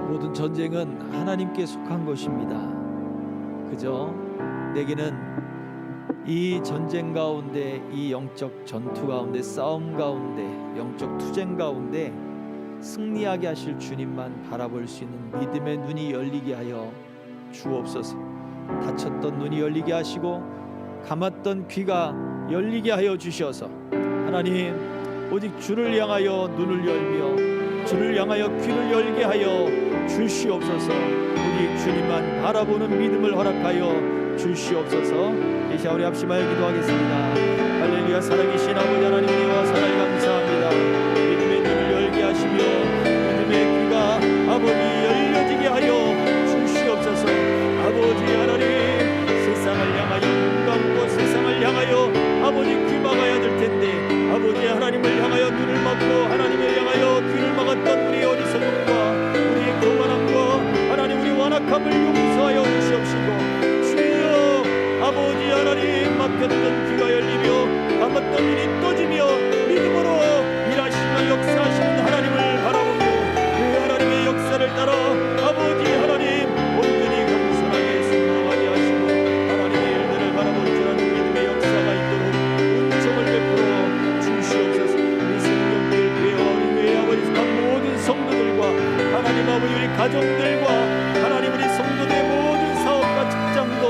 모든 전쟁은 하나님께 속한 것입니다. 그저 내게는 이 전쟁 가운데, 이 영적 전투 가운데, 싸움 가운데, 영적 투쟁 가운데 승리하게 하실 주님만 바라볼 수 있는 믿음의 눈이 열리게 하여 주옵소서. 닫혔던 눈이 열리게 하시고 감았던 귀가 열리게 하여 주셔서 하나님, 오직 주를 향하여 눈을 열며 주를 향하여 귀를 열게 하여 주시옵소서. 우리 주님만 바라보는 믿음을 허락하여 주시옵소서. 이 시간 우리 합심하여 기도하겠습니다. 할렐루야. 살아계신 아버지 하나님이와 사랑을 감사합니다. 믿음의 눈을 열게 하시며 믿음의 귀가 아버지 열려지게 하여 주시옵소서. 아버지 하나님, 세상을 향하여 눈 감고 세상을 향하여 아버지 귀 막아야 될 텐데 아버지 하나님을 향하여 눈을 막고 하나님을 향하여 귀를 막았던 우리의 어리석음과 우리의 교만함과 하나님 우리 완악함을 용서하여 주시옵시고, 주여 아버지 하나님, 막혔던 귀가 열리며 감았던 눈이 떠지며 믿음으로 일하시며 역사하시는 하나님을 바라보며 그 하나님의 역사를 따라 아버지 하나님 온전히 겸손하게 순종하게 하시고 하나님의 일들을 바라볼 줄 아는 믿음의 역사가 있도록 은총을 베풀어 주시옵소서. 우리 생명들 교회와 우리 교회 아버지 속한 모든 성도들과 하나님 아버지 우리 가정들과 하나님 우리 성도들의 모든 사업과 직장도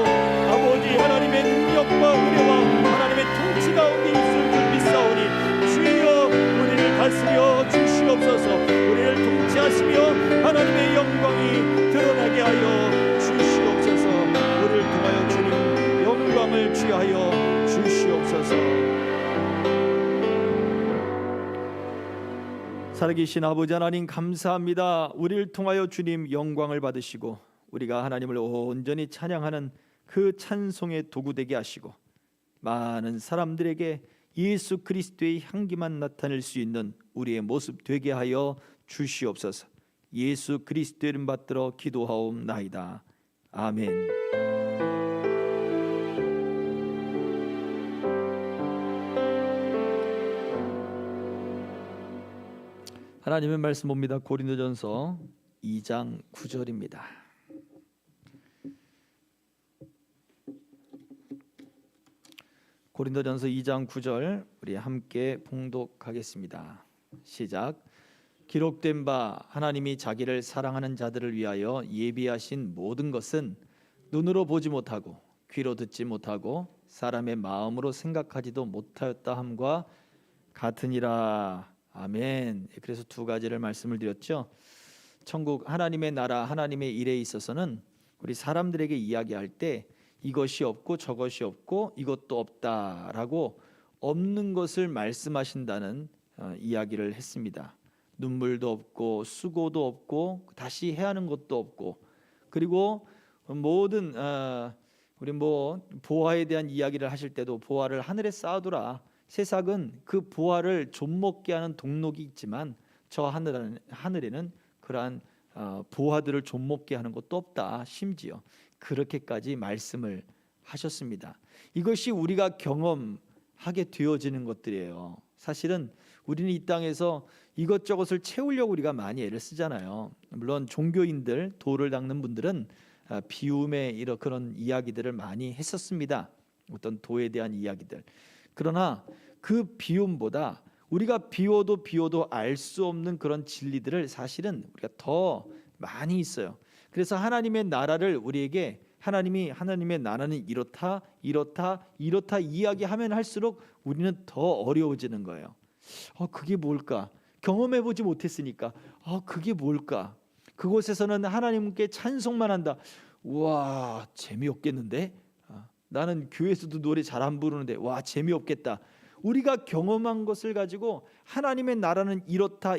아버지 하나님의 능력과 은혜와 하나님의 통치 가운데 있을 줄 믿사오니 주여 우리를 다스려 주시옵소서. 우리를 통치하시며 하나님의 영광이 드러나게 하여 주시옵소서. 우리를 통하여 주님 영광을 취하여 주시옵소서. 살아계신 아버지 하나님 감사합니다. 우리를 통하여 주님 영광을 받으시고 우리가 하나님을 온전히 찬양하는 그 찬송의 도구 되게 하시고 많은 사람들에게 예수 그리스도의 향기만 나타낼 수 있는 우리의 모습 되게 하여 주시옵소서. 예수 그리스도의 이름 받들어 기도하옵나이다. 아멘. 하나님의 말씀 봅니다. 고린도전서 2장 9절입니다. 고린도전서 2장 9절 우리 함께 봉독하겠습니다. 시작. 기록된 바 하나님이 자기를 사랑하는 자들을 위하여 예비하신 모든 것은 눈으로 보지 못하고 귀로 듣지 못하고 사람의 마음으로 생각하지도 못하였다 함과 같으니라. 아멘. 그래서 두 가지를 말씀을 드렸죠. 천국 하나님의 나라 하나님의 일에 있어서는 우리 사람들에게 이야기할 때 이것이 없고 저것이 없고 이것도 없다라고 없는 것을 말씀하신다는 이야기를 했습니다. 눈물도 없고 수고도 없고 다시 해야 하는 것도 없고, 그리고 모든 우리 보화에 대한 이야기를 하실 때도 보화를 하늘에 쌓아두라. 세상은 그 보화를 좀먹게 하는 동록이 있지만 저 하늘에는 그러한 보화들을 좀먹게 하는 것도 없다. 심지어 그렇게까지 말씀을 하셨습니다. 이것이 우리가 경험하게 되어지는 것들이에요. 사실은 우리는 이 땅에서 이것저것을 채우려고 우리가 많이 애를 쓰잖아요. 물론 종교인들, 도를 닦는 분들은 비움의 이런 그런 이야기들을 많이 했었습니다. 어떤 도에 대한 이야기들. 그러나 그 비움보다 우리가 비워도 알 수 없는 그런 진리들을 사실은 우리가 더 많이 있어요. 그래서 하나님의 나라를 우리에게 하나님의 나라는 이렇다 이야기하면 할수록 우리는 더 어려워지는 거예요. 그게 뭘까? 경험해보지 못했으니까 그게 뭘까? 그곳에서는 하나님께 찬송만 한다. 우와, 재미없겠는데? 나는 교회에서도 노래 잘 안 부르는데 와, 재미없겠다. 우리가 경험한 것을 가지고 하나님의 나라는 이렇다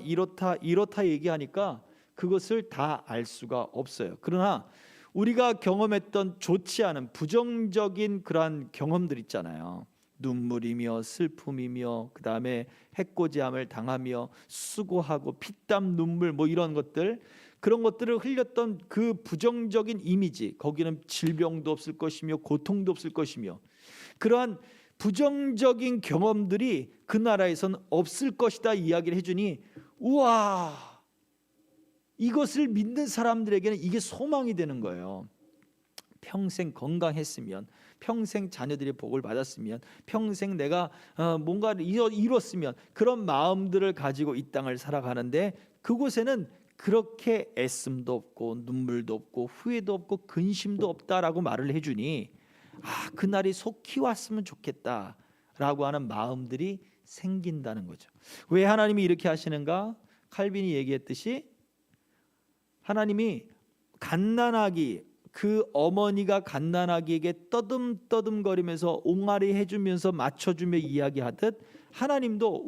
얘기하니까 그것을 다 알 수가 없어요. 그러나 우리가 경험했던 좋지 않은 부정적인 그러한 경험들 있잖아요. 눈물이며 슬픔이며 그 다음에 해코지함을 당하며 수고하고 피땀 눈물 이런 것들, 그런 것들을 흘렸던 그 부정적인 이미지, 거기는 질병도 없을 것이며 고통도 없을 것이며 그러한 부정적인 경험들이 그 나라에선 없을 것이다 이야기를 해주니 우와, 이것을 믿는 사람들에게는 이게 소망이 되는 거예요. 평생 건강했으면, 평생 자녀들의 복을 받았으면, 평생 내가 뭔가를 이뤘으면, 그런 마음들을 가지고 이 땅을 살아가는데 그곳에는 그렇게 애씀도 없고 눈물도 없고 후회도 없고 근심도 없다라고 말을 해주니 그날이 속히 왔으면 좋겠다라고 하는 마음들이 생긴다는 거죠. 왜 하나님이 이렇게 하시는가? 칼빈이 얘기했듯이 하나님이 갓난아기, 그 어머니가 갓난아기에게 떠듬떠듬거리면서 옹알이 해주면서 맞춰주며 이야기하듯 하나님도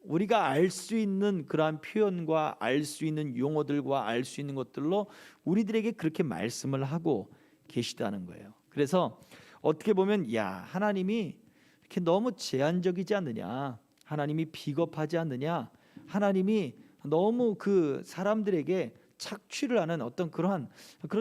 우리가 알 수 있는 그러한 표현과 알 수 있는 용어들과 알 수 있는 것들로 우리들에게 그렇게 말씀을 하고 계시다는 거예요. 그래서 어떻게 보면 하나님이 이렇게 너무 제한적이지 않느냐, 하나님이 비겁하지 않느냐, 하나님이 너무 그 사람들에게 착취를 하는 어떤 그런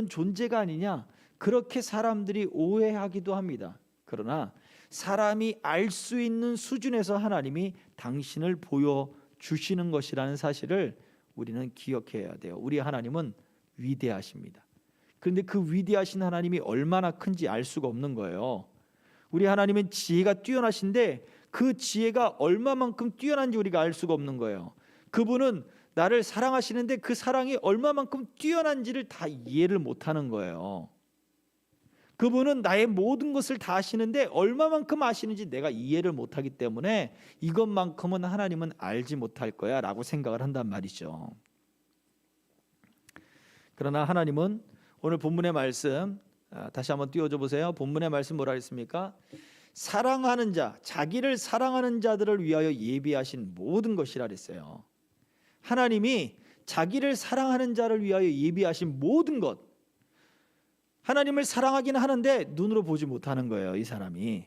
존재가 아니냐, 그렇게 사람들이 오해하기도 합니다. 그러나 사람이 알 수 있는 수준에서 하나님이 당신을 보여주시는 것이라는 사실을 우리는 기억해야 돼요. 우리 하나님은 위대하십니다. 그런데 그 위대하신 하나님이 얼마나 큰지 알 수가 없는 거예요. 우리 하나님은 지혜가 뛰어나신데 그 지혜가 얼마만큼 뛰어난지 우리가 알 수가 없는 거예요. 그분은 나를 사랑하시는데 그 사랑이 얼마만큼 뛰어난지를 다 이해를 못하는 거예요. 그분은 나의 모든 것을 다 아시는데 얼마만큼 아시는지 내가 이해를 못하기 때문에 이것만큼은 하나님은 알지 못할 거야 라고 생각을 한단 말이죠. 그러나 하나님은 오늘 본문의 말씀 다시 한번 띄워줘 보세요. 본문의 말씀 뭐라 했습니까? 사랑하는 자, 자기를 사랑하는 자들을 위하여 예비하신 모든 것이라 그랬어요. 하나님이 자기를 사랑하는 자를 위하여 예비하신 모든 것, 하나님을 사랑하기는 하는데 눈으로 보지 못하는 거예요. 이 사람이.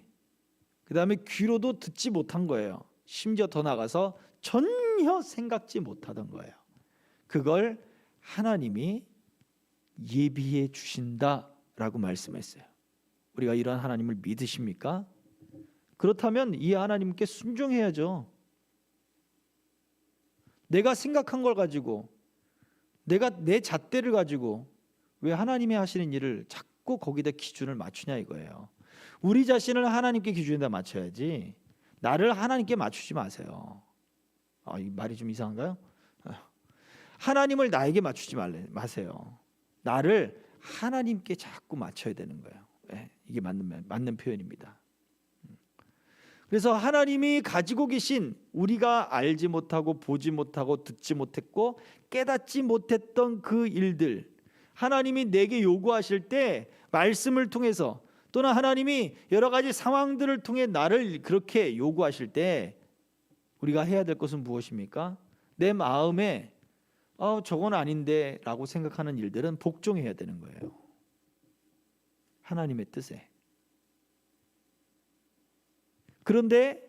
그 다음에 귀로도 듣지 못한 거예요. 심지어 더 나가서 전혀 생각지 못하던 거예요. 그걸 하나님이 예비해 주신다라고 말씀했어요. 우리가 이런 하나님을 믿으십니까? 그렇다면 이 하나님께 순종해야죠. 내가 생각한 걸 가지고, 내가 내 잣대를 가지고 왜 하나님이 하시는 일을 자꾸 거기다 기준을 맞추냐 이거예요. 우리 자신을 하나님께 기준에다 맞춰야지 나를 하나님께 맞추지 마세요. 이 말이 좀 이상한가요? 하나님을 나에게 맞추지 마세요. 나를 하나님께 자꾸 맞춰야 되는 거예요. 이게 맞는 표현입니다. 그래서 하나님이 가지고 계신, 우리가 알지 못하고 보지 못하고 듣지 못했고 깨닫지 못했던 그 일들, 하나님이 내게 요구하실 때 말씀을 통해서, 또는 하나님이 여러 가지 상황들을 통해 나를 그렇게 요구하실 때 우리가 해야 될 것은 무엇입니까? 내 마음에 저건 아닌데 라고 생각하는 일들은 복종해야 되는 거예요. 하나님의 뜻에. 그런데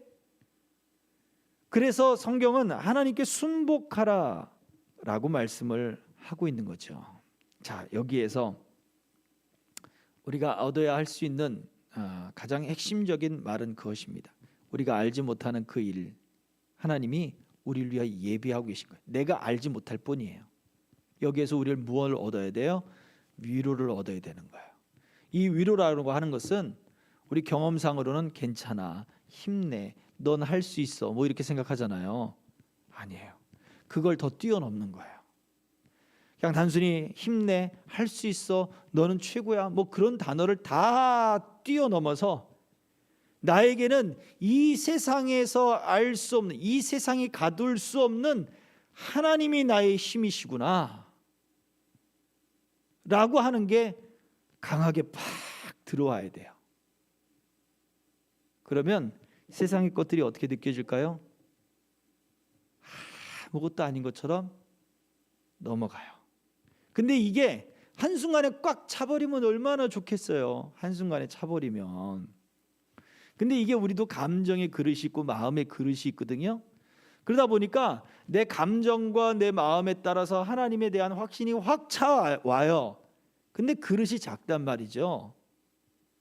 그래서 성경은 하나님께 순복하라 라고 말씀을 하고 있는 거죠. 자, 여기에서 우리가 얻어야 할 수 있는 가장 핵심적인 말은 그것입니다. 우리가 알지 못하는 그 일, 하나님이 우리를 위하여 예비하고 계신 거예요. 내가 알지 못할 뿐이에요. 여기에서 우리를 무엇을 얻어야 돼요? 위로를 얻어야 되는 거예요. 이 위로라고 하는 것은 우리 경험상으로는 괜찮아, 힘내, 넌 할 수 있어, 뭐 이렇게 생각하잖아요. 아니에요. 그걸 더 뛰어넘는 거예요. 그냥 단순히 힘내, 할 수 있어, 너는 최고야, 뭐 그런 단어를 다 뛰어넘어서 나에게는 이 세상에서 알 수 없는, 이 세상이 가둘 수 없는 하나님이 나의 힘이시구나 라고 하는 게 강하게 팍 들어와야 돼요. 그러면 세상의 것들이 어떻게 느껴질까요? 아무것도 아닌 것처럼 넘어가요. 근데 이게 한순간에 꽉 차버리면 얼마나 좋겠어요. 한순간에 차버리면. 근데 이게 우리도 감정의 그릇이 있고 마음의 그릇이 있거든요. 그러다 보니까 내 감정과 내 마음에 따라서 하나님에 대한 확신이 확 차와요. 근데 그릇이 작단 말이죠.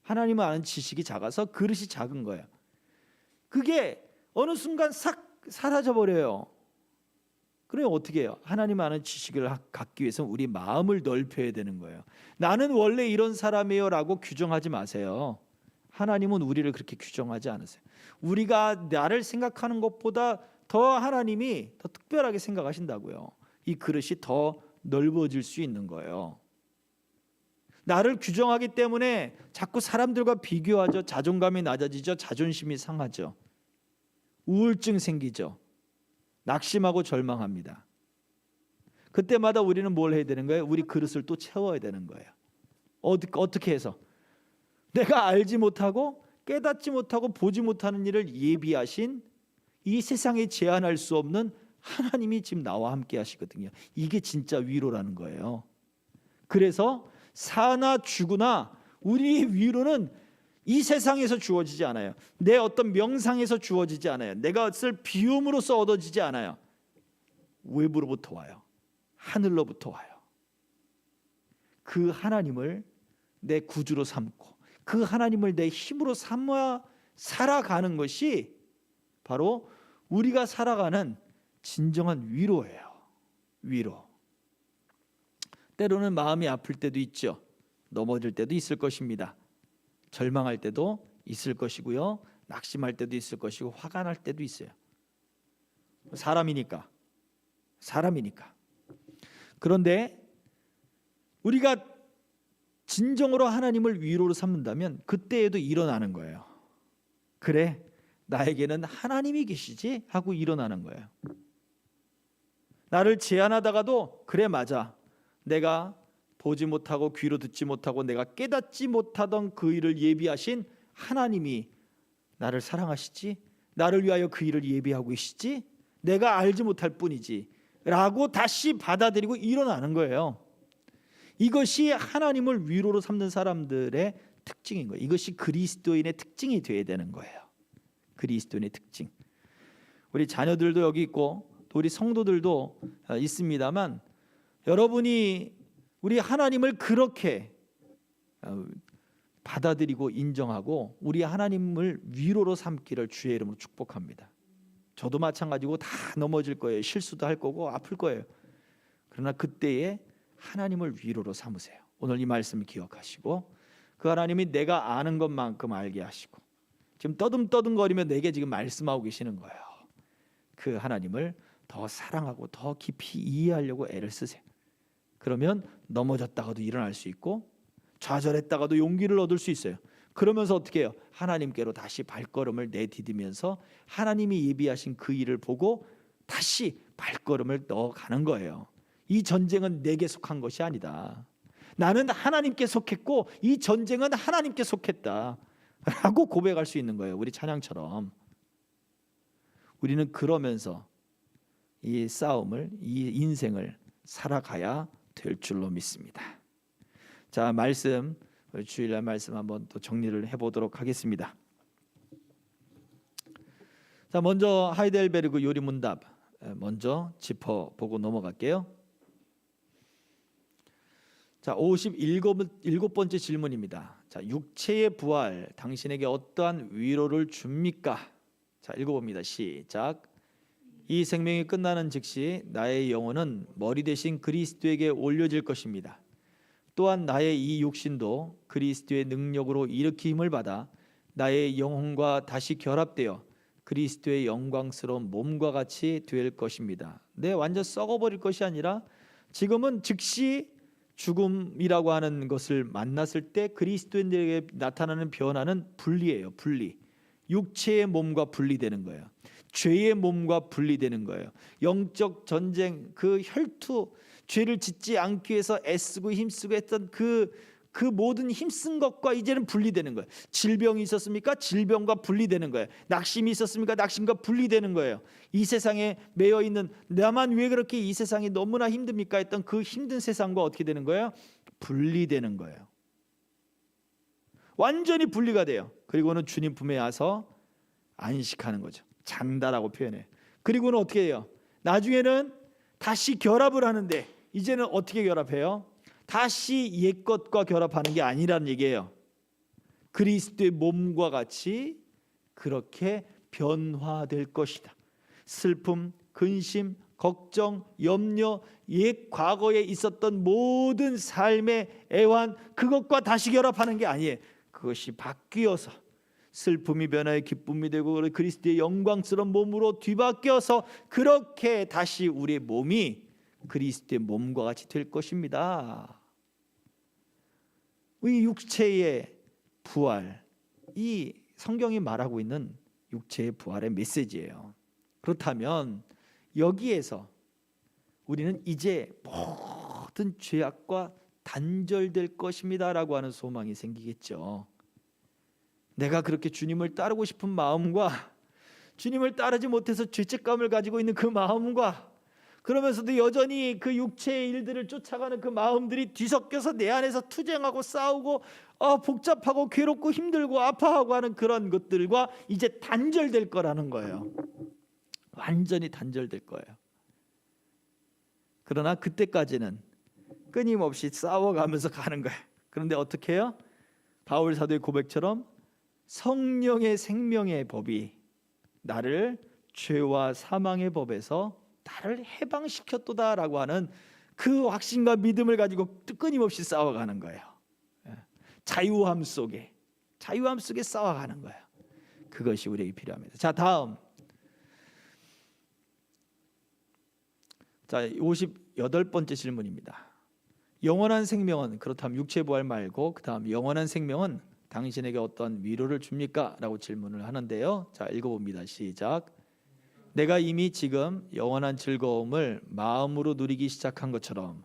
하나님을 아는 지식이 작아서 그릇이 작은 거예요. 그게 어느 순간 싹 사라져 버려요. 그럼 어떻게 해요? 하나님 아는 지식을 갖기 위해서 우리 마음을 넓혀야 되는 거예요. 나는 원래 이런 사람이에요 라고 규정하지 마세요. 하나님은 우리를 그렇게 규정하지 않으세요. 우리가 나를 생각하는 것보다 더 하나님이 더 특별하게 생각하신다고요. 이 그릇이 더 넓어질 수 있는 거예요. 나를 규정하기 때문에 자꾸 사람들과 비교하죠. 자존감이 낮아지죠. 자존심이 상하죠. 우울증 생기죠. 낙심하고 절망합니다. 그때마다 우리는 뭘 해야 되는 거예요? 우리 그릇을 또 채워야 되는 거예요. 어떻게 해서? 내가 알지 못하고 깨닫지 못하고 보지 못하는 일을 예비하신 이 세상에 제한할 수 없는 하나님이 지금 나와 함께 하시거든요. 이게 진짜 위로라는 거예요. 그래서 사나 죽으나 우리 위로는 이 세상에서 주어지지 않아요. 내 어떤 명상에서 주어지지 않아요. 내가 쓸 비움으로써 얻어지지 않아요. 외부로부터 와요. 하늘로부터 와요. 그 하나님을 내 구주로 삼고 그 하나님을 내 힘으로 삼아 살아가는 것이 바로 우리가 살아가는 진정한 위로예요. 위로. 때로는 마음이 아플 때도 있죠. 넘어질 때도 있을 것입니다. 절망할 때도 있을 것이고요. 낙심할 때도 있을 것이고 화가 날 때도 있어요. 사람이니까. 그런데 우리가 진정으로 하나님을 위로로 삼는다면 그때에도 일어나는 거예요. 그래, 나에게는 하나님이 계시지 하고 일어나는 거예요. 나를 제한하다가도 그래 맞아. 내가 보지 못하고 귀로 듣지 못하고 내가 깨닫지 못하던 그 일을 예비하신 하나님이 나를 사랑하시지? 나를 위하여 그 일을 예비하고 계시지? 내가 알지 못할 뿐이지 라고 다시 받아들이고 일어나는 거예요. 이것이 하나님을 위로로 삼는 사람들의 특징인 거예요. 이것이 그리스도인의 특징이 되어야 되는 거예요. 그리스도인의 특징. 우리 자녀들도 여기 있고 또 우리 성도들도 있습니다만 여러분이 우리 하나님을 그렇게 받아들이고 인정하고 우리 하나님을 위로로 삼기를 주의 이름으로 축복합니다. 저도 마찬가지고 다 넘어질 거예요. 실수도 할 거고 아플 거예요. 그러나 그때에 하나님을 위로로 삼으세요. 오늘 이 말씀을 기억하시고 그 하나님이 내가 아는 것만큼 알게 하시고 지금 떠듬떠듬거리며 내게 지금 말씀하고 계시는 거예요. 그 하나님을 더 사랑하고 더 깊이 이해하려고 애를 쓰세요. 그러면 넘어졌다가도 일어날 수 있고 좌절했다가도 용기를 얻을 수 있어요. 그러면서 어떻게 해요? 하나님께로 다시 발걸음을 내디디면서 하나님이 예비하신 그 일을 보고 다시 발걸음을 넣어가는 거예요. 이 전쟁은 내게 속한 것이 아니다. 나는 하나님께 속했고 이 전쟁은 하나님께 속했다 라고 고백할 수 있는 거예요. 우리 찬양처럼. 우리는 그러면서 이 싸움을, 이 인생을 살아가야 될 줄로 믿습니다. 자, 말씀 주일날 말씀 한번 또 정리를 해보도록 하겠습니다. 자, 먼저 하이델베르그 요리문답 먼저 짚어보고 넘어갈게요. 자, 57번째 질문입니다. 자, 육체의 부활 당신에게 어떠한 위로를 줍니까? 자, 읽어봅니다. 시작. 이 생명이 끝나는 즉시 나의 영혼은 머리 대신 그리스도에게 올려질 것입니다. 또한 나의 이 육신도 그리스도의 능력으로 일으킴을 받아 나의 영혼과 다시 결합되어 그리스도의 영광스러운 몸과 같이 될 것입니다. 완전 썩어버릴 것이 아니라 지금은 즉시 죽음이라고 하는 것을 만났을 때 그리스도인들에게 나타나는 변화는 분리예요. 분리. 육체의 몸과 분리되는 거예요. 죄의 몸과 분리되는 거예요. 영적 전쟁, 그 혈투, 죄를 짓지 않기 위해서 애쓰고 힘쓰고 했던 그 모든 힘쓴 것과 이제는 분리되는 거예요. 질병이 있었습니까? 질병과 분리되는 거예요. 낙심이 있었습니까? 낙심과 분리되는 거예요. 이 세상에 매여 있는 나만 왜 그렇게 이 세상이 너무나 힘듭니까? 했던 그 힘든 세상과 어떻게 되는 거예요? 분리되는 거예요. 완전히 분리가 돼요. 그리고는 주님 품에 와서 안식하는 거죠. 잔다라고 표현해요. 그리고는 어떻게 해요? 나중에는 다시 결합을 하는데 이제는 어떻게 결합해요? 다시 옛것과 결합하는 게 아니라는 얘기예요. 그리스도의 몸과 같이 그렇게 변화될 것이다. 슬픔, 근심, 걱정, 염려, 옛 과거에 있었던 모든 삶의 애환, 그것과 다시 결합하는 게 아니에요. 그것이 바뀌어서 슬픔이 변화의 기쁨이 되고 그리스도의 영광스러운 몸으로 뒤바뀌어서 그렇게 다시 우리의 몸이 그리스도의 몸과 같이 될 것입니다. 이 육체의 부활, 이 성경이 말하고 있는 육체의 부활의 메시지예요. 그렇다면 여기에서 우리는 이제 모든 죄악과 단절될 것입니다 라고 하는 소망이 생기겠죠. 내가 그렇게 주님을 따르고 싶은 마음과 주님을 따르지 못해서 죄책감을 가지고 있는 그 마음과 그러면서도 여전히 그 육체의 일들을 쫓아가는 그 마음들이 뒤섞여서 내 안에서 투쟁하고 싸우고 복잡하고 괴롭고 힘들고 아파하고 하는 그런 것들과 이제 단절될 거라는 거예요. 완전히 단절될 거예요. 그러나 그때까지는 끊임없이 싸워가면서 가는 거예요. 그런데 어떻게 해요? 바울 사도의 고백처럼 성령의 생명의 법이 나를 죄와 사망의 법에서 나를 해방시켰도다라고 하는 그 확신과 믿음을 가지고 끊임없이 싸워가는 거예요. 자유함 속에 싸워가는 거예요. 그것이 우리에게 필요합니다. 자, 다음 58번째 질문입니다. 영원한 생명은, 그렇다면 육체 부활 말고 그 다음 영원한 생명은 당신에게 어떤 위로를 줍니까? 라고 질문을 하는데요. 자, 읽어봅니다. 시작. 내가 이미 지금 영원한 즐거움을 마음으로 누리기 시작한 것처럼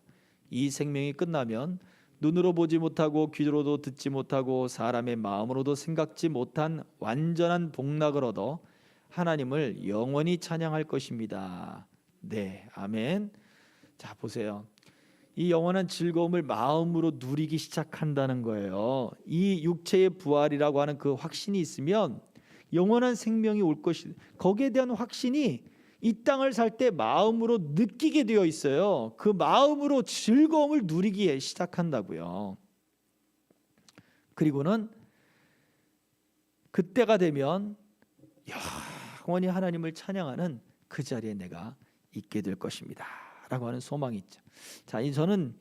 이 생명이 끝나면 눈으로 보지 못하고 귀로도 듣지 못하고 사람의 마음으로도 생각지 못한 완전한 복락을 얻어 하나님을 영원히 찬양할 것입니다. 네, 아멘. 자, 보세요. 이 영원한 즐거움을 마음으로 누리기 시작한다는 거예요. 이 육체의 부활이라고 하는 그 확신이 있으면 영원한 생명이 올 것이, 거기에 대한 확신이 이 땅을 살 때 마음으로 느끼게 되어 있어요. 그 마음으로 즐거움을 누리기에 시작한다고요. 그리고는 그때가 되면 영원히 하나님을 찬양하는 그 자리에 내가 있게 될 것입니다 라고 하는 소망이 있죠. 자, 저는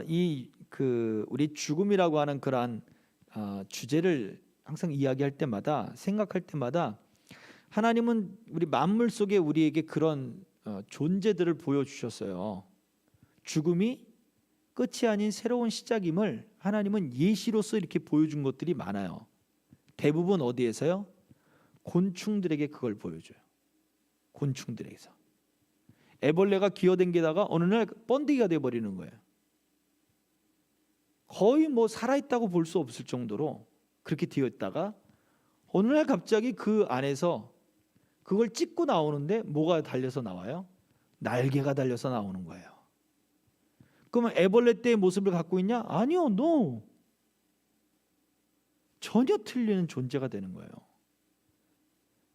우리 죽음이라고 하는 그러한 주제를 항상 이야기할 때마다, 생각할 때마다 하나님은 우리 만물 속에 우리에게 그런 존재들을 보여주셨어요. 죽음이 끝이 아닌 새로운 시작임을 하나님은 예시로서 이렇게 보여준 것들이 많아요. 대부분 어디에서요? 곤충들에게 그걸 보여줘요. 곤충들에게서. 애벌레가 기어댕기다가 어느 날 번데기가 되어버리는 거예요. 거의 살아있다고 볼 수 없을 정도로 그렇게 되어 있다가 어느 날 갑자기 그 안에서 그걸 찢고 나오는데 뭐가 달려서 나와요? 날개가 달려서 나오는 거예요. 그러면 애벌레 때의 모습을 갖고 있냐? 아니요, no. 전혀 틀리는 존재가 되는 거예요.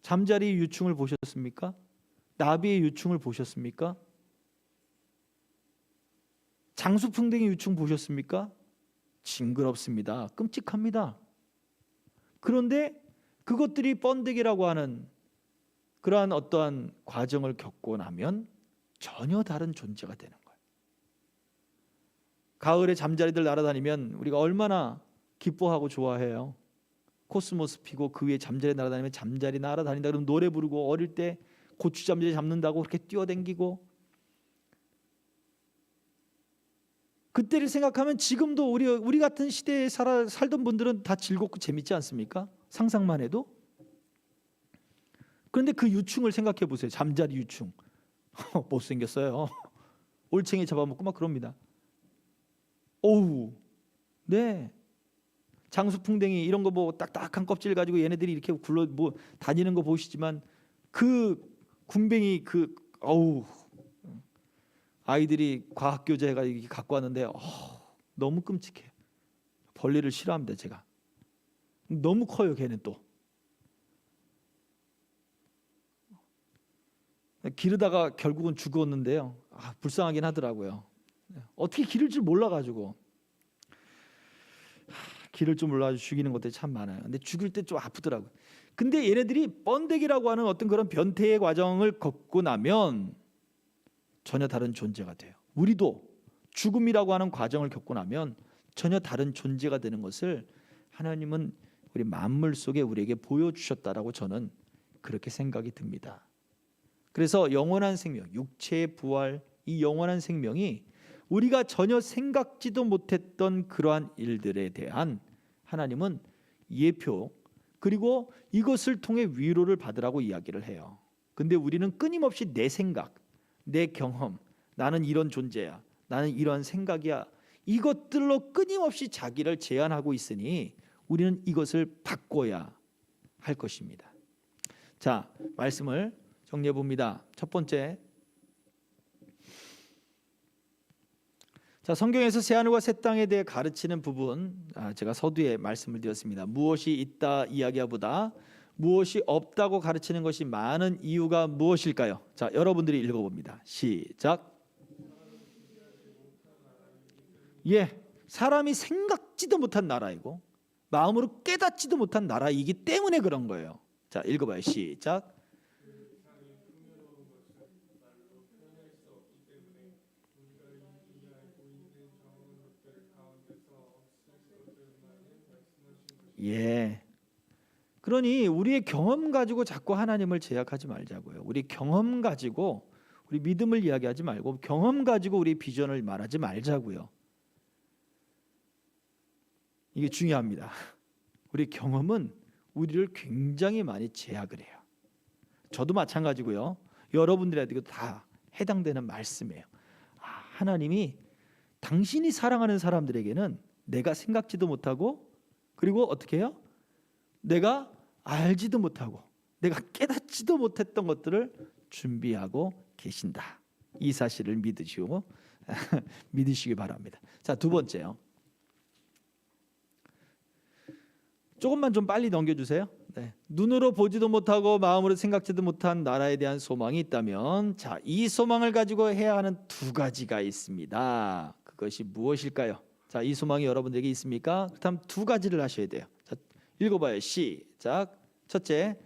잠자리 유충을 보셨습니까? 나비의 유충을 보셨습니까? 장수풍뎅이 유충 보셨습니까? 징그럽습니다. 끔찍합니다. 그런데 그것들이 번데기라고 하는 그러한 어떠한 과정을 겪고 나면 전혀 다른 존재가 되는 거예요. 가을에 잠자리들 날아다니면 우리가 얼마나 기뻐하고 좋아해요. 코스모스 피고 그 위에 잠자리 날아다니면 잠자리 날아다닌다 그러면 노래 부르고, 어릴 때 고추 잠자리 잡는다고 그렇게 뛰어댕기고, 그때를 생각하면 지금도 우리 같은 시대에 살던 분들은 다 즐겁고 재밌지 않습니까? 상상만 해도. 그런데 그 유충을 생각해 보세요. 잠자리 유충. 못생겼어요. 올챙이 잡아먹고 막 그럽니다. 오우. 네. 장수풍뎅이 이런 거 딱딱한 껍질 가지고 얘네들이 이렇게 굴러 다니는 거 보시지만 그 군뱅이 어우. 아이들이 과학교재가 이렇게 갖고 왔는데 너무 끔찍해. 벌레를 싫어합니다, 제가. 너무 커요, 걔는 또. 기르다가 결국은 죽었는데요. 불쌍하긴 하더라고요. 어떻게 기를 줄 몰라가지고. 기를 줄 몰라가지고 죽이는 것들이 참 많아요. 근데 죽일 때 좀 아프더라고요. 근데 얘네들이 번데기라고 하는 어떤 그런 변태의 과정을 겪고 나면 전혀 다른 존재가 돼요. 우리도 죽음이라고 하는 과정을 겪고 나면 전혀 다른 존재가 되는 것을 하나님은 우리 만물 속에 우리에게 보여주셨다라고 저는 그렇게 생각이 듭니다. 그래서 영원한 생명, 육체의 부활, 이 영원한 생명이 우리가 전혀 생각지도 못했던 그러한 일들에 대한 하나님은 예표, 그리고 이것을 통해 위로를 받으라고 이야기를 해요. 근데 우리는 끊임없이 내 생각, 내 경험, 나는 이런 존재야, 나는 이러한 생각이야, 이것들로 끊임없이 자기를 제한하고 있으니 우리는 이것을 바꿔야 할 것입니다. 자, 말씀을 정리해 봅니다. 첫 번째, 자, 성경에서 새하늘과 새 땅에 대해 가르치는 부분, 제가 서두에 말씀을 드렸습니다. 무엇이 있다 이야기보다 무엇이 없다고 가르치는 것이 많은 이유가 무엇일까요? 자, 여러분들이 읽어봅니다. 시작. 사람이 생각지도 못한 나라이고 마음으로 깨닫지도 못한 나라이기 때문에 그런 거예요. 자, 읽어봐요. 시작. 그러니 우리의 경험 가지고 자꾸 하나님을 제약하지 말자고요. 우리 경험 가지고 우리 믿음을 이야기하지 말고 경험 가지고 우리 비전을 말하지 말자고요. 이게 중요합니다. 우리 경험은 우리를 굉장히 많이 제약을 해요. 저도 마찬가지고요. 여러분들에게도 다 해당되는 말씀이에요. 하나님이 당신이 사랑하는 사람들에게는 내가 생각지도 못하고, 그리고 어떻게 해요? 내가 알지도 못하고 내가 깨닫지도 못했던 것들을 준비하고 계신다. 이 사실을 믿으시고 믿으시기 바랍니다. 자, 두 번째요. 조금만 좀 빨리 넘겨주세요. 눈으로 보지도 못하고 마음으로 생각지도 못한 나라에 대한 소망이 있다면, 자, 이 소망을 가지고 해야 하는 두 가지가 있습니다. 그것이 무엇일까요? 자, 이 소망이 여러분들에게 있습니까? 그렇다면 두 가지를 하셔야 돼요. 자, 읽어봐요. 시작. 첫째,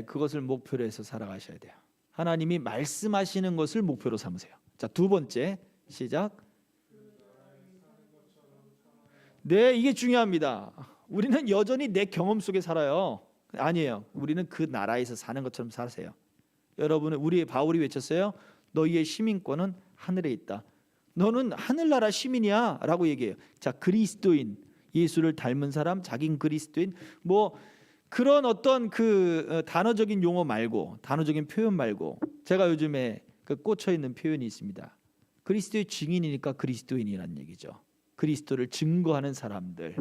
그것을 목표로 해서 살아가셔야 돼요. 하나님이 말씀하시는 것을 목표로 삼으세요. 자, 두 번째, 시작. 이게 중요합니다. 우리는 여전히 내 경험 속에 살아요. 아니에요. 우리는 그 나라에서 사는 것처럼 사세요. 여러분은, 우리 바울이 외쳤어요. 너희의 시민권은 하늘에 있다. 너는 하늘나라 시민이야 라고 얘기해요. 자, 그리스도인, 예수를 닮은 사람, 자긴 그리스도인, 뭐 그런 어떤 그 단어적인 용어 말고, 단어적인 표현 말고, 제가 요즘에 그 꽂혀 있는 표현이 있습니다. 그리스도의 증인이니까 그리스도인이라는 얘기죠. 그리스도를 증거하는 사람들.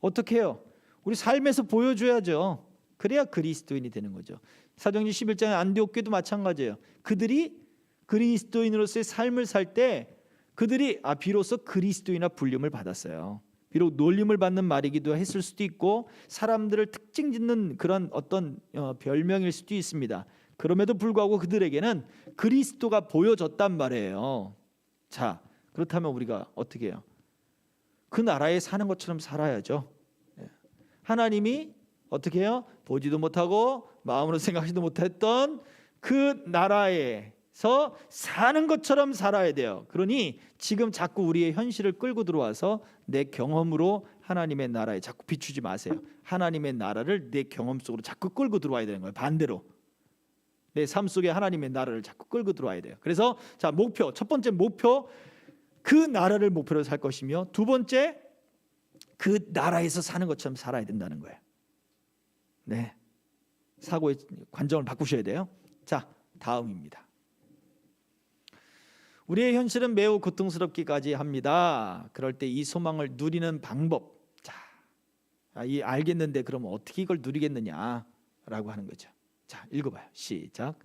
어떻게 해요? 우리 삶에서 보여줘야죠. 그래야 그리스도인이 되는 거죠. 사도행전 11장의 안디옥 교회도 마찬가지예요. 그들이 그리스도인으로서의 삶을 살 때 그들이 비로소 그리스도인이나 불림을 받았어요. 비록 놀림을 받는 말이기도 했을 수도 있고 사람들을 특징 짓는 그런 어떤 별명일 수도 있습니다. 그럼에도 불구하고 그들에게는 그리스도가 보여졌단 말이에요. 자, 그렇다면 우리가 어떻게 해요? 그 나라에 사는 것처럼 살아야죠. 하나님이 어떻게 해요? 보지도 못하고 마음으로 생각하지도 못했던 그 나라에서 사는 것처럼 살아야 돼요. 그러니 지금 자꾸 우리의 현실을 끌고 들어와서 내 경험으로 하나님의 나라에 자꾸 비추지 마세요. 하나님의 나라를 내 경험 속으로 자꾸 끌고 들어와야 되는 거예요. 반대로 내 삶 속에 하나님의 나라를 자꾸 끌고 들어와야 돼요. 그래서 자, 목표, 첫 번째 목표, 그 나라를 목표로 살 것이며, 두 번째, 그 나라에서 사는 것처럼 살아야 된다는 거예요. 사고의 관점을 바꾸셔야 돼요. 자, 다음입니다. 우리의 현실은 매우 고통스럽기까지 합니다. 그럴 때 이 소망을 누리는 방법, 자, 알겠는데 그러면 어떻게 이걸 누리겠느냐라고 하는 거죠. 자, 읽어봐요. 시작.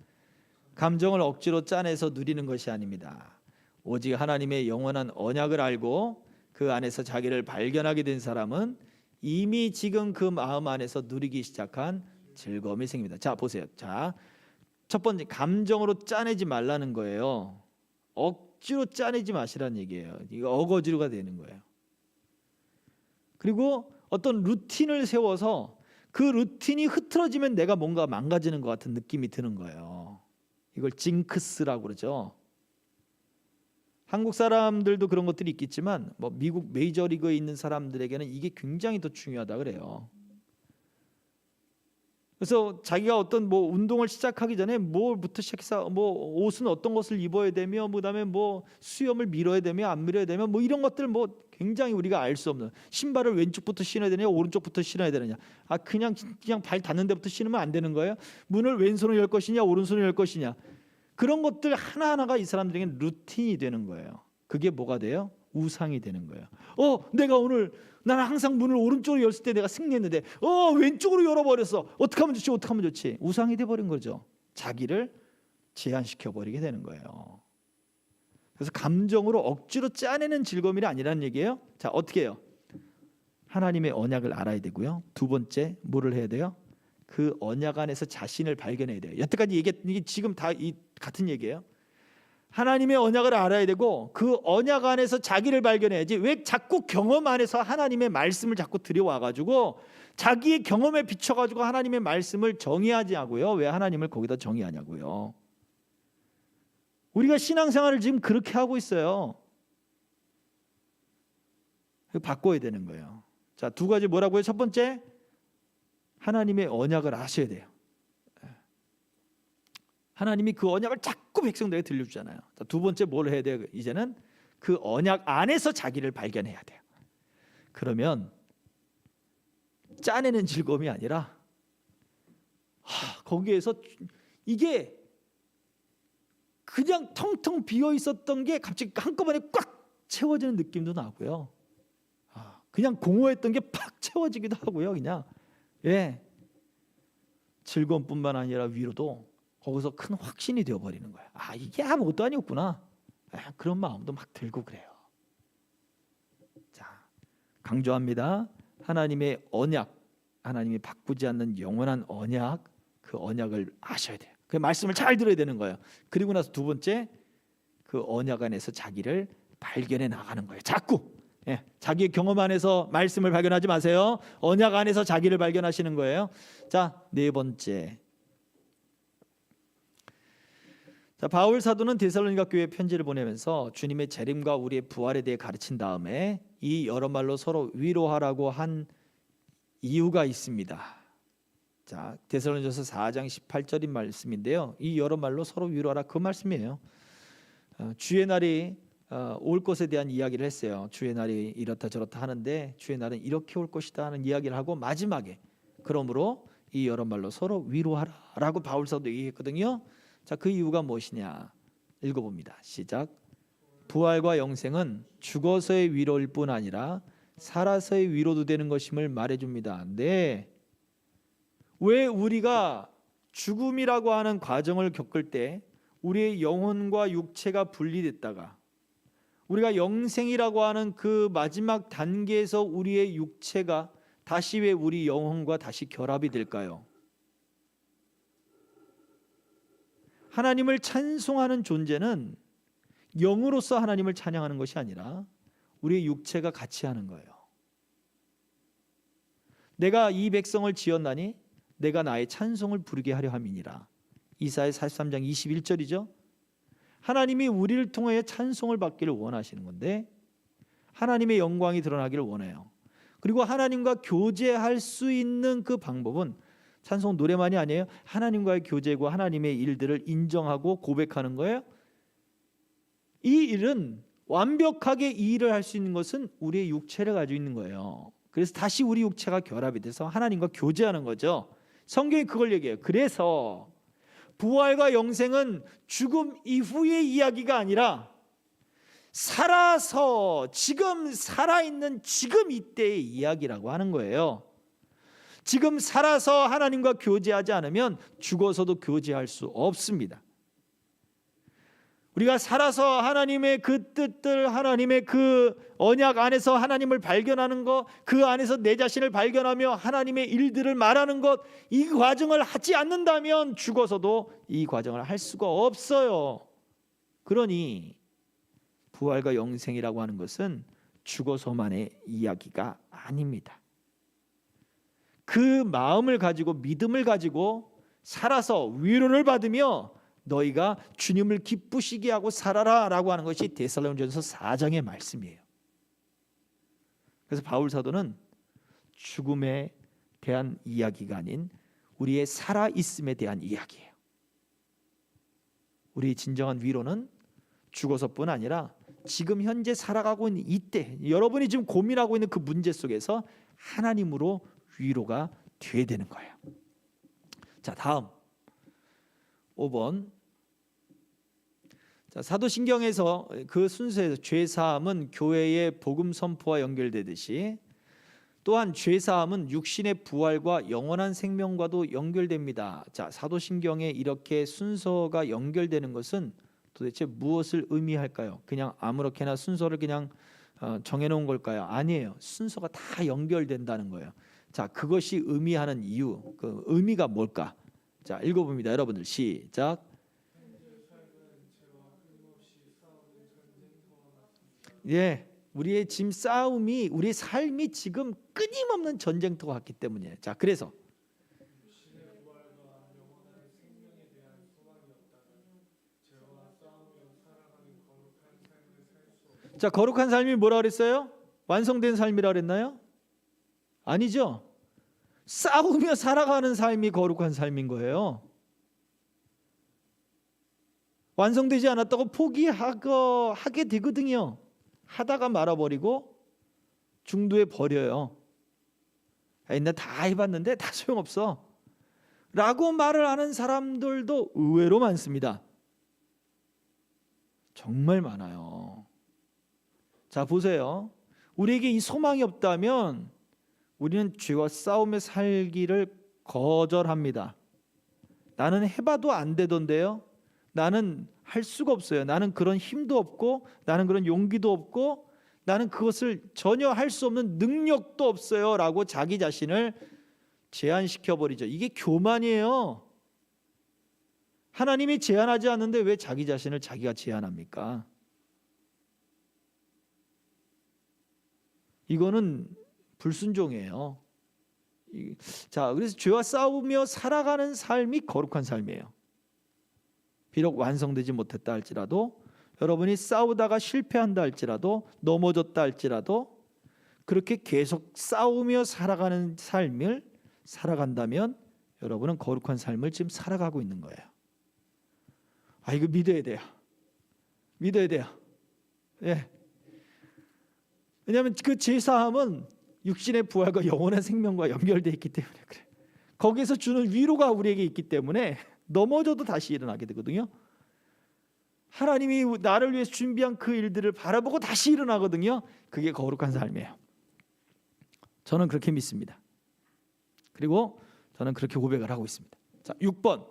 감정을 억지로 짜내서 누리는 것이 아닙니다. 오직 하나님의 영원한 언약을 알고 그 안에서 자기를 발견하게 된 사람은 이미 지금 그 마음 안에서 누리기 시작한 즐거움이 생깁니다. 자, 보세요. 자, 첫 번째, 감정으로 짜내지 말라는 거예요. 억지로 짜내지 마시라는 얘기예요. 이거 어거지로가 되는 거예요. 그리고 어떤 루틴을 세워서 그 루틴이 흐트러지면 내가 뭔가 망가지는 것 같은 느낌이 드는 거예요. 이걸 징크스라고 그러죠. 한국 사람들도 그런 것들이 있겠지만 뭐 미국 메이저리그에 있는 사람들에게는 이게 굉장히 더 중요하다 그래요. 그래서 자기가 어떤 뭐 운동을 시작하기 전에 뭐부터 시작해서 뭐 옷은 어떤 것을 입어야 되며 그다음에 뭐 수염을 밀어야 되며 안 밀어야 되며 뭐 이런 것들 뭐 굉장히 우리가 알 수 없는, 신발을 왼쪽부터 신어야 되냐 오른쪽부터 신어야 되느냐, 그냥 발 닿는 데부터 신으면 안 되는 거예요. 문을 왼손으로 열 것이냐 오른손으로 열 것이냐, 그런 것들 하나하나가 이 사람들에게는 루틴이 되는 거예요. 그게 뭐가 돼요? 우상이 되는 거예요. 내가 오늘, 나는 항상 문을 오른쪽으로 열었을 때 내가 승리했는데 왼쪽으로 열어버렸어. 어떻게 하면 좋지? 어떻게 하면 좋지? 우상이 돼버린 거죠. 자기를 제한시켜버리게 되는 거예요. 그래서 감정으로 억지로 짜내는 즐거움이 아니라는 얘기예요. 자, 어떻게 해요? 하나님의 언약을 알아야 되고요. 두 번째 뭐를 해야 돼요? 그 언약 안에서 자신을 발견해야 돼요. 여태까지 얘기했던 이게 지금 다 같은 얘기예요. 하나님의 언약을 알아야 되고 그 언약 안에서 자기를 발견해야지. 왜 자꾸 경험 안에서 하나님의 말씀을 자꾸 들여와가지고 자기의 경험에 비춰가지고 하나님의 말씀을 정의하냐고요. 왜 하나님을 거기다 정의하냐고요. 우리가 신앙생활을 지금 그렇게 하고 있어요. 바꿔야 되는 거예요. 자, 두 가지 뭐라고요? 첫 번째, 하나님의 언약을 아셔야 돼요. 하나님이 그 언약을 자꾸 백성들에게 들려주잖아요. 자, 두 번째 뭘 해야 돼요? 이제는 그 언약 안에서 자기를 발견해야 돼요. 그러면 짜내는 즐거움이 아니라 거기에서 이게 그냥 텅텅 비어 있었던 게 갑자기 한꺼번에 꽉 채워지는 느낌도 나고요. 그냥 공허했던 게 팍 채워지기도 하고요. 그냥 즐거움뿐만 아니라 위로도 거기서 큰 확신이 되어버리는 거예요. 이게 아무것도 아니었구나. 그런 마음도 막 들고 그래요. 자, 강조합니다. 하나님의 언약, 하나님이 바꾸지 않는 영원한 언약, 그 언약을 아셔야 돼요. 그 말씀을 잘 들어야 되는 거예요. 그리고 나서 두 번째, 그 언약 안에서 자기를 발견해 나가는 거예요. 자꾸 자기의 경험 안에서 말씀을 발견하지 마세요. 언약 안에서 자기를 발견하시는 거예요. 자, 네 번째. 자, 바울 사도는 데살로니가 교회에 편지를 보내면서 주님의 재림과 우리의 부활에 대해 가르친 다음에 이 여러 말로 서로 위로하라고 한 이유가 있습니다. 자, 데살로니가서 4장 18절인 말씀인데요. 이 여러 말로 서로 위로하라, 그 말씀이에요. 주의 날이 올 것에 대한 이야기를 했어요. 주의 날이 이렇다 저렇다 하는데 주의 날은 이렇게 올 것이다 하는 이야기를 하고 마지막에 그러므로 이 여러 말로 서로 위로하라라고 바울 사도도 얘기했거든요. 자, 그 이유가 무엇이냐? 읽어봅니다. 시작. 부활과 영생은 죽어서의 위로일 뿐 아니라 살아서의 위로도 되는 것임을 말해줍니다. 네. 왜 우리가 죽음이라고 하는 과정을 겪을 때 우리의 영혼과 육체가 분리됐다가 우리가 영생이라고 하는 그 마지막 단계에서 우리의 육체가 다시 왜 우리 영혼과 다시 결합이 될까요? 하나님을 찬송하는 존재는 영으로서 하나님을 찬양하는 것이 아니라 우리의 육체가 같이 하는 거예요. 내가 이 백성을 지었나니 내가 나의 찬송을 부르게 하려 함이니라. 이사야 43장 21절이죠. 하나님이 우리를 통해 찬송을 받기를 원하시는 건데 하나님의 영광이 드러나기를 원해요. 그리고 하나님과 교제할 수 있는 그 방법은 찬송 노래만이 아니에요. 하나님과의 교제고 하나님의 일들을 인정하고 고백하는 거예요. 이 일은 완벽하게 이 일을 할 수 있는 것은 우리의 육체를 가지고 있는 거예요. 그래서 다시 우리 육체가 결합이 돼서 하나님과 교제하는 거죠. 성경이 그걸 얘기해요. 그래서 부활과 영생은 죽음 이후의 이야기가 아니라 살아서 지금 살아있는 지금 이때의 이야기라고 하는 거예요. 지금 살아서 하나님과 교제하지 않으면 죽어서도 교제할 수 없습니다. 우리가 살아서 하나님의 그 뜻들, 하나님의 그 언약 안에서 하나님을 발견하는 것, 그 안에서 내 자신을 발견하며 하나님의 일들을 말하는 것, 이 과정을 하지 않는다면 죽어서도 이 과정을 할 수가 없어요. 그러니 부활과 영생이라고 하는 것은 죽어서만의 이야기가 아닙니다. 그 마음을 가지고 믿음을 가지고 살아서 위로를 받으며 너희가 주님을 기쁘시게 하고 살아라라고 하는 것이 데살로니가전서 4장의 말씀이에요. 그래서 바울 사도는 죽음에 대한 이야기가 아닌 우리의 살아 있음에 대한 이야기예요. 우리 진정한 위로는 죽어서뿐 아니라 지금 현재 살아가고 있는 이때 여러분이 지금 고민하고 있는 그 문제 속에서 하나님으로 위로가 돼야 되는 거예요. 자, 다음 5번. 자, 사도신경에서 그 순서에서 죄사함은 교회의 복음 선포와 연결되듯이 또한 죄사함은 육신의 부활과 영원한 생명과도 연결됩니다. 자, 사도신경에 이렇게 순서가 연결되는 것은 도대체 무엇을 의미할까요? 그냥 아무렇게나 순서를 그냥 정해놓은 걸까요? 아니에요. 순서가 다 연결된다는 거예요. 자, 그것이 의미하는 이유, 그 의미가 뭘까? 자, 읽어봅니다. 여러분들 시작. 예, 우리의 지금 싸움이, 우리의 삶이 지금 끊임없는 전쟁터와 같기 때문이에요. 자, 그래서 자, 거룩한 삶이 뭐라 그랬어요? 완성된 삶이라 그랬나요? 아니죠. 싸우며 살아가는 삶이 거룩한 삶인 거예요. 완성되지 않았다고 포기하게 되거든요. 하다가 말아버리고 중도에 버려요. 나 다 해봤는데 다 소용없어 라고 말을 하는 사람들도 의외로 많습니다. 정말 많아요. 자, 보세요. 우리에게 이 소망이 없다면 우리는 죄와 싸우며 살기를 거절합니다. 나는 해봐도 안 되던데요. 나는 할 수가 없어요. 나는 그런 힘도 없고 나는 그런 용기도 없고 나는 그것을 전혀 할 수 없는 능력도 없어요 라고 자기 자신을 제한시켜버리죠. 이게 교만이에요. 하나님이 제한하지 않는데 왜 자기 자신을 자기가 제한합니까? 이거는 불순종이에요. 자, 그래서 죄와 싸우며 살아가는 삶이 거룩한 삶이에요. 비록 완성되지 못했다 할지라도, 여러분이 싸우다가 실패한다 할지라도, 넘어졌다 할지라도 그렇게 계속 싸우며 살아가는 삶을 살아간다면 여러분은 거룩한 삶을 지금 살아가고 있는 거예요. 이거 믿어야 돼요. 믿어야 돼요. 예. 왜냐하면 그 제사함은 육신의 부활과 영원한 생명과 연결되어 있기 때문에 그래. 거기에서 주는 위로가 우리에게 있기 때문에 넘어져도 다시 일어나게 되거든요. 하나님이 나를 위해서 준비한 그 일들을 바라보고 다시 일어나거든요. 그게 거룩한 삶이에요. 저는 그렇게 믿습니다. 그리고 저는 그렇게 고백을 하고 있습니다. 자, 6번.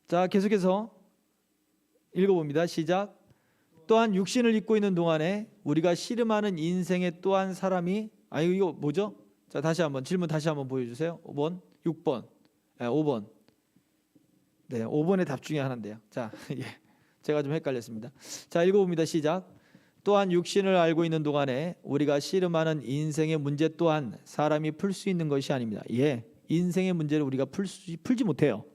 자, 계속해서 읽어봅니다. 시작. 또한 육신을 입고 있는 동안에 우리가 씨름하는 인생의 또 한 사람이 이거 뭐죠? 자, 다시 한번 질문 다시 한번 보여주세요. 5번, 6번, 5번. 네, 5번의 답 중에 하나인데요. 자, 예, 제가 좀 헷갈렸습니다. 자, 읽어봅니다. 시작. 또한 육신을 알고 있는 동안에 우리가 씨름하는 인생의 문제 또한 사람이 풀 수 있는 것이 아닙니다. 예, 인생의 문제를 우리가 풀지 못해요.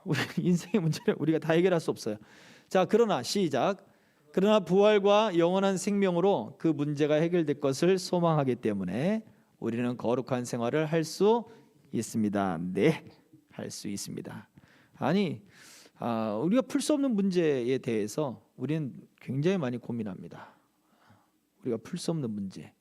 우리 인생의 문제를 우리가 다 해결할 수 없어요. 자, 그러나 시작. 그러나 부활과 영원한 생명으로 그 문제가 해결될 것을 소망하기 때문에 우리는 거룩한 생활을 할 수 있습니다. 네, 할 수 있습니다. 우리가 풀 수 없는 문제에 대해서 우리는 굉장히 많이 고민합니다. 우리가 풀 수 없는 문제.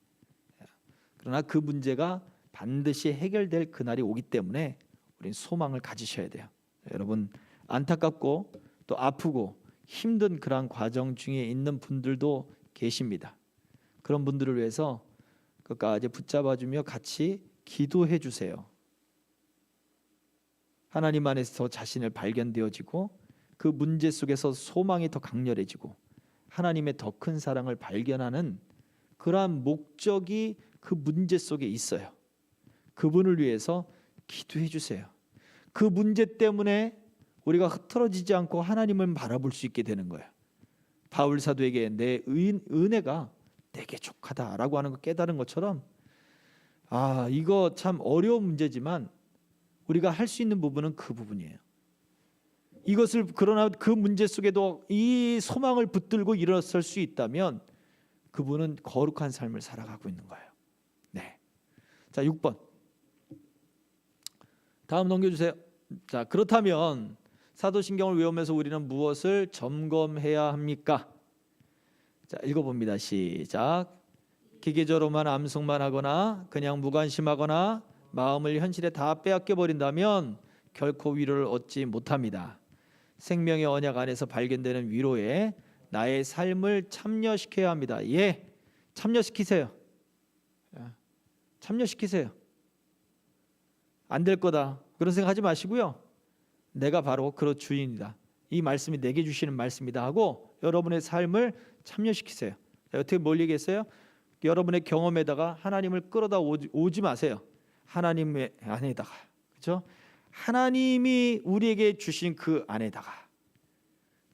그러나 그 문제가 반드시 해결될 그날이 오기 때문에 우리는 소망을 가지셔야 돼요. 여러분, 안타깝고 또 아프고 힘든 그러한 과정 중에 있는 분들도 계십니다. 그런 분들을 위해서 끝까지 붙잡아주며 같이 기도해 주세요. 하나님 안에서 자신을 발견되어지고 그 문제 속에서 소망이 더 강렬해지고 하나님의 더 큰 사랑을 발견하는 그러한 목적이 그 문제 속에 있어요. 그분을 위해서 기도해 주세요. 그 문제 때문에 우리가 흐트러지지 않고 하나님을 바라볼 수 있게 되는 거예요. 바울 사도에게 내 은혜가 내게 족하다라고 하는 거 깨달은 것처럼 이거 참 어려운 문제지만 우리가 할 수 있는 부분은 그 부분이에요. 이것을 그러나 그 문제 속에도 이 소망을 붙들고 일어설 수 있다면 그분은 거룩한 삶을 살아가고 있는 거예요. 네. 자, 6번. 다음 넘겨주세요. 자, 그렇다면 사도신경을 외우면서 우리는 무엇을 점검해야 합니까? 자, 읽어봅니다. 시작. 기계적으로만 암송만 하거나 그냥 무관심하거나 마음을 현실에 다 빼앗겨 버린다면 결코 위로를 얻지 못합니다. 생명의 언약 안에서 발견되는 위로에 나의 삶을 참여시켜야 합니다. 예, 참여시키세요. 참여시키세요. 안 될 거다 그런 생각하지 마시고요. 내가 바로 그 주인이다. 이 말씀이 내게 주시는 말씀이다 하고 여러분의 삶을 참여시키세요. 어떻게 뭘 얘기했어요? 여러분의 경험에다가 하나님을 끌어다 오지 마세요. 하나님의 안에다가, 그렇죠? 하나님이 우리에게 주신 그 안에다가,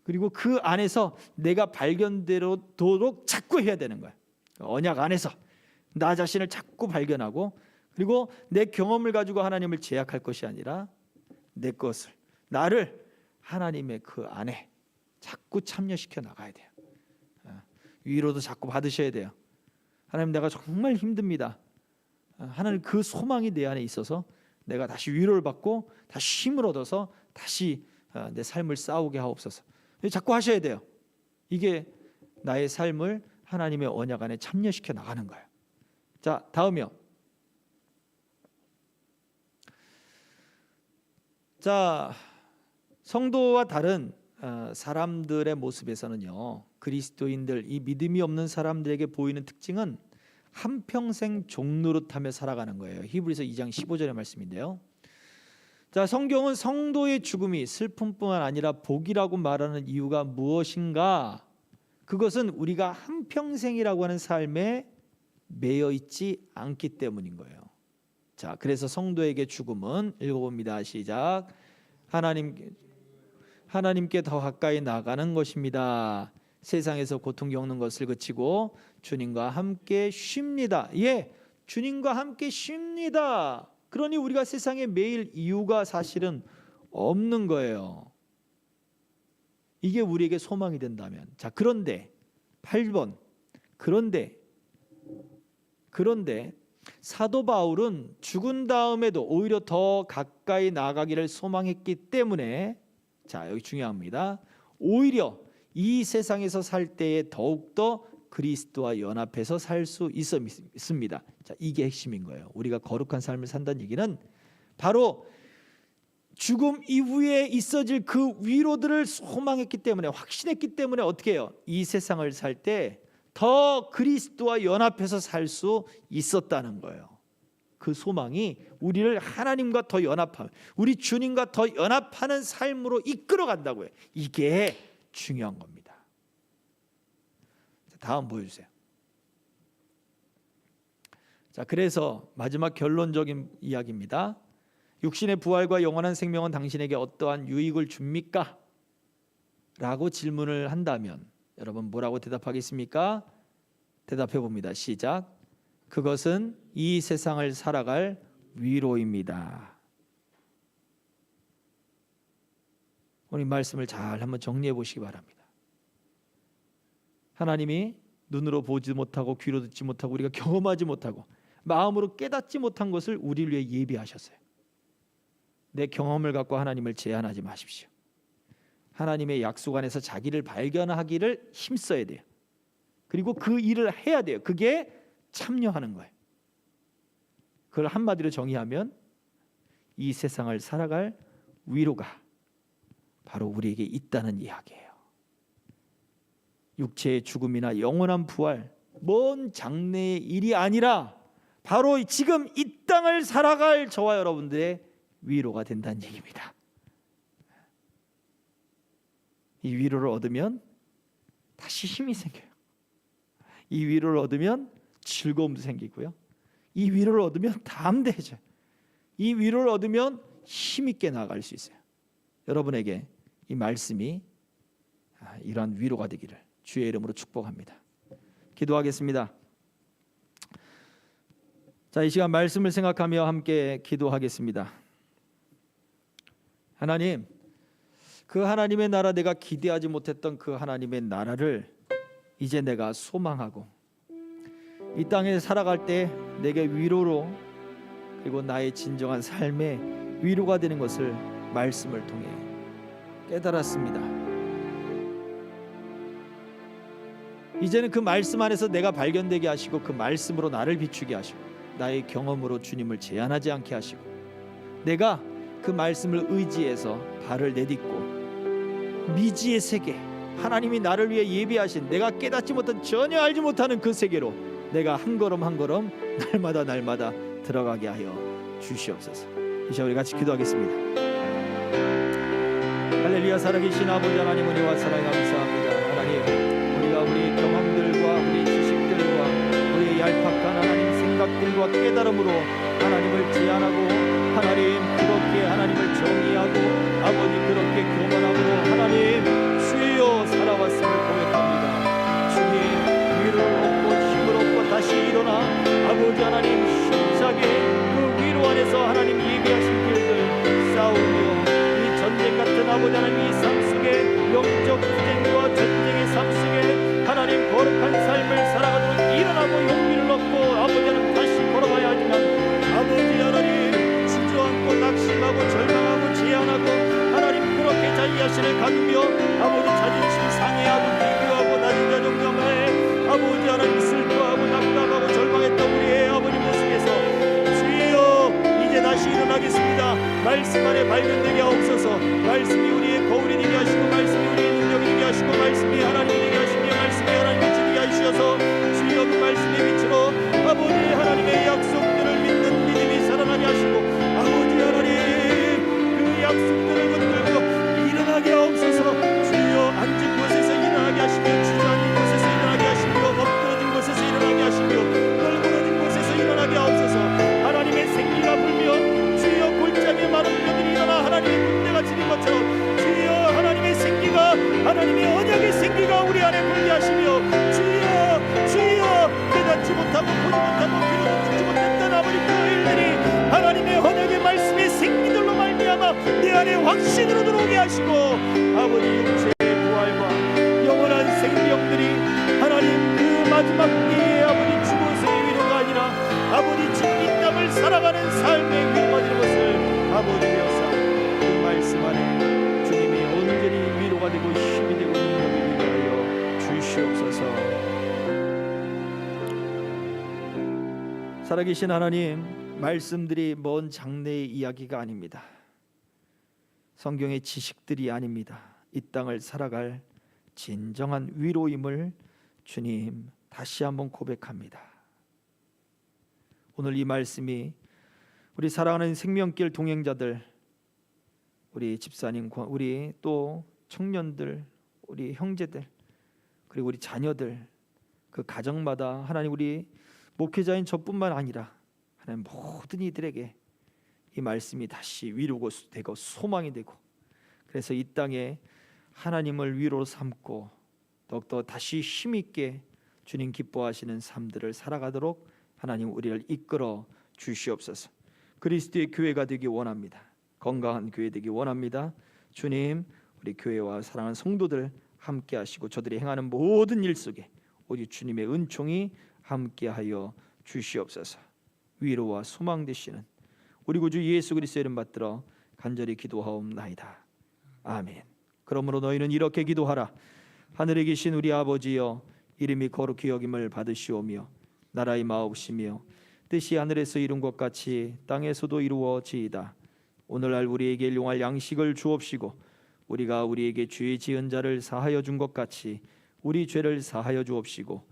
그리고 그 안에서 내가 발견되도록 자꾸 해야 되는 거예요. 언약 안에서 나 자신을 자꾸 발견하고, 그리고 내 경험을 가지고 하나님을 제약할 것이 아니라 내 것을, 나를 하나님의 그 안에 자꾸 참여시켜 나가야 돼요. 위로도 자꾸 받으셔야 돼요. 하나님, 내가 정말 힘듭니다. 하나님, 그 소망이 내 안에 있어서 내가 다시 위로를 받고 다시 힘을 얻어서 다시 내 삶을 싸우게 하옵소서. 자꾸 하셔야 돼요. 이게 나의 삶을 하나님의 언약 안에 참여시켜 나가는 거예요. 자, 다음이요. 자, 성도와 다른 사람들의 모습에서는요, 그리스도인들, 이 믿음이 없는 사람들에게 보이는 특징은 한평생 종노릇하며 살아가는 거예요. 히브리서 2장 15절의 말씀인데요. 자, 성경은 성도의 죽음이 슬픔뿐만 아니라 복이라고 말하는 이유가 무엇인가? 그것은 우리가 한평생이라고 하는 삶에 매여 있지 않기 때문인 거예요. 자, 그래서 성도에게 죽음은, 읽어봅니다. 시작. 하나님께 더 가까이 나가는 것입니다. 세상에서 고통 겪는 것을 그치고 주님과 함께 쉽니다. 예, 주님과 함께 쉽니다. 그러니 우리가 세상에 매일 이유가 사실은 없는 거예요. 이게 우리에게 소망이 된다면. 자, 그런데 8번. 그런데 사도 바울은 죽은 다음에도 오히려 더 가까이 나가기를 소망했기 때문에, 자, 여기 중요합니다. 오히려 이 세상에서 살 때에 더욱더 그리스도와 연합해서 살 수 있습니다. 자, 이게 핵심인 거예요. 우리가 거룩한 삶을 산다는 얘기는 바로 죽음 이후에 있어질 그 위로들을 소망했기 때문에, 확신했기 때문에 어떻게 해요? 이 세상을 살 때 더 그리스도와 연합해서 살 수 있었다는 거예요. 그 소망이 우리를 하나님과 더 연합하는, 우리 주님과 더 연합하는 삶으로 이끌어 간다고요. 이게 중요한 겁니다. 다음 보여주세요. 자, 그래서 마지막 결론적인 이야기입니다. 육신의 부활과 영원한 생명은 당신에게 어떠한 유익을 줍니까? 라고 질문을 한다면 여러분 뭐라고 대답하겠습니까? 대답해 봅니다. 시작. 그것은 이 세상을 살아갈 위로입니다. 오늘 말씀을 잘 한번 정리해 보시기 바랍니다. 하나님이 눈으로 보지 못하고 귀로 듣지 못하고 우리가 경험하지 못하고 마음으로 깨닫지 못한 것을 우리를 위해 예비하셨어요. 내 경험을 갖고 하나님을 제한하지 마십시오. 하나님의 약속 안에서 자기를 발견하기를 힘써야 돼요. 그리고 그 일을 해야 돼요. 그게 참여하는 거예요. 그걸 한마디로 정의하면 이 세상을 살아갈 위로가 바로 우리에게 있다는 이야기예요. 육체의 죽음이나 영원한 부활, 먼 장래의 일이 아니라 바로 지금 이 땅을 살아갈 저와 여러분들의 위로가 된다는 얘기입니다. 이 위로를 얻으면 다시 힘이 생겨요. 이 위로를 얻으면 즐거움도 생기고요. 이 위로를 얻으면 담대해져요. 이 위로를 얻으면 힘있게 나아갈 수 있어요. 여러분에게 이 말씀이 이러한 위로가 되기를 주의 이름으로 축복합니다. 기도하겠습니다. 자, 이 시간 말씀을 생각하며 함께 기도하겠습니다. 하나님, 그 하나님의 나라, 내가 기대하지 못했던 그 하나님의 나라를 이제 내가 소망하고 이 땅에 살아갈 때 내게 위로로, 그리고 나의 진정한 삶의 위로가 되는 것을 말씀을 통해 깨달았습니다. 이제는 그 말씀 안에서 내가 발견되게 하시고 그 말씀으로 나를 비추게 하시고 나의 경험으로 주님을 제한하지 않게 하시고 내가 그 말씀을 의지해서 발을 내딛고 미지의 세계, 하나님이 나를 위해 예비하신 내가 깨닫지 못한, 전혀 알지 못하는 그 세계로 내가 한 걸음 한 걸음 날마다 들어가게 하여 주시옵소서. 이 시간 우리 같이 기도하겠습니다. 할렐루야. 살아계신 아버지 하나님, 은혜와 사랑 감사합니다. 하나님, 우리가 우리 경험들과 우리 지식들과 우리의 얄팍한 하나님 생각들과 깨달음으로 하나님을 제한하고 하나님 그렇게 하나님을 정의하고 아버지 그렇게 교만함으로 하나님 주여 살아왔음을 고백합니다. 주님, 위로를 얻고 힘을 얻고 다시 일어나 아버지 하나님 힘차게 그 위로 안에서 하나님 예비하신 길들 싸우며 이 전쟁 같은 아버지 하나님 이 삶 속에 영적 투쟁과 전쟁의 삶 속에 하나님 거룩한 삶을 살아가도록 일어나고 용기를 얻고 아버지 하나님 다시 걸어가야 하지만 아버지 하나님 주저앉고 낙심하고 절망하고 제한하고 하나님 그렇게 자기 자신을 가두며 아버지 자존심 상해하고 비교하고 낮은 자존 경하에 아버지 하나님 슬퍼하고 낙담하고 절망했던 우리의 아버지 모습에서 주여 이제 다시 일어나겠습니다. 말씀 안에 발견되게 하옵소서. 말씀이 우리의 거울이 되게 하시고 말씀이 우리의 능력이 되게 하시고 말씀이 하나님이 되게 하시며 말씀이 하나님의 지되게 하시어서 주여 그 말씀의 빛으로 아버지 하나님의 약속들을 믿는 믿음이 살아나게 하시고 아버지 하나님 그 약속들을 붙들고 일어나게 하옵소서. 주여 앉은 곳에서 일어나게 하시며 주저앉은 곳에서 일어나게 하시며 엎드러진 곳에서 일어나게 하시며 널브러진 곳에서 일어나게 하옵소서. 하나님의 생기가 불며 주여 골짜기에 마른 뼈들이 일어나 하나님의 군대가 지는 것처럼 주여 하나님의 생기가 하나님의 언약의 생기가 우리 안에 불게 하시며 주여 깨닫지 못하고 보지 못하고 귀로 듣지 못했던 아버지 그 일들이 하나님의 언약의 말씀의 생기들로 말미암아 내 안에 확신으로 들어오게 하시고 아버지 육체의 부활과 영원한 생명들이 하나님 그 마지막 때에 아버지 죽어서의 위로가 아니라 아버지 지금 이 땅을 살아가는 삶의 위로가 되는 것을 아버지 되어서 그 말씀 안에 주님이 온전히 위로가 되고 힘이 되고 능력이 되게 하여 주시옵소서. 살아계신 하나님, 말씀들이 먼 장래의 이야기가 아닙니다. 성경의 지식들이 아닙니다. 이 땅을 살아갈 진정한 위로임을 주님 다시 한번 고백합니다. 오늘 이 말씀이 우리 사랑하는 생명길 동행자들, 우리 집사님과 우리 또 청년들, 우리 형제들, 그리고 우리 자녀들, 그 가정마다 하나님 우리 목회자인 저뿐만 아니라 하나님 모든 이들에게 이 말씀이 다시 위로가 되고 소망이 되고 그래서 이 땅에 하나님을 위로로 삼고 더욱더 다시 힘있게 주님 기뻐하시는 삶들을 살아가도록 하나님 우리를 이끌어 주시옵소서. 그리스도의 교회가 되기 원합니다. 건강한 교회 되기 원합니다. 주님, 우리 교회와 사랑하는 성도들 함께 하시고 저들이 행하는 모든 일 속에 오직 주님의 은총이 함께하여 주시옵소서. 위로와 소망 되시는 우리 구주 예수 그리스도의 이름 받들어 간절히 기도하옵나이다. 아멘. 그러므로 너희는 이렇게 기도하라. 하늘에 계신 우리 아버지여, 이름이 거룩히 여김을 받으시오며 나라의 마옵시며 뜻이 하늘에서 이룬 것 같이 땅에서도 이루어지이다. 오늘날 우리에게 일용할 양식을 주옵시고 우리가 우리에게 죄 지은 자를 사하여 준 것 같이 우리 죄를 사하여 주옵시고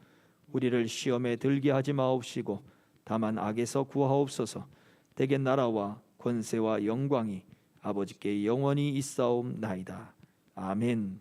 우리를 시험에 들게 하지 마옵시고 다만 악에서 구하옵소서. 대개 나라와 권세와 영광이 아버지께 영원히 있사옵나이다. 아멘.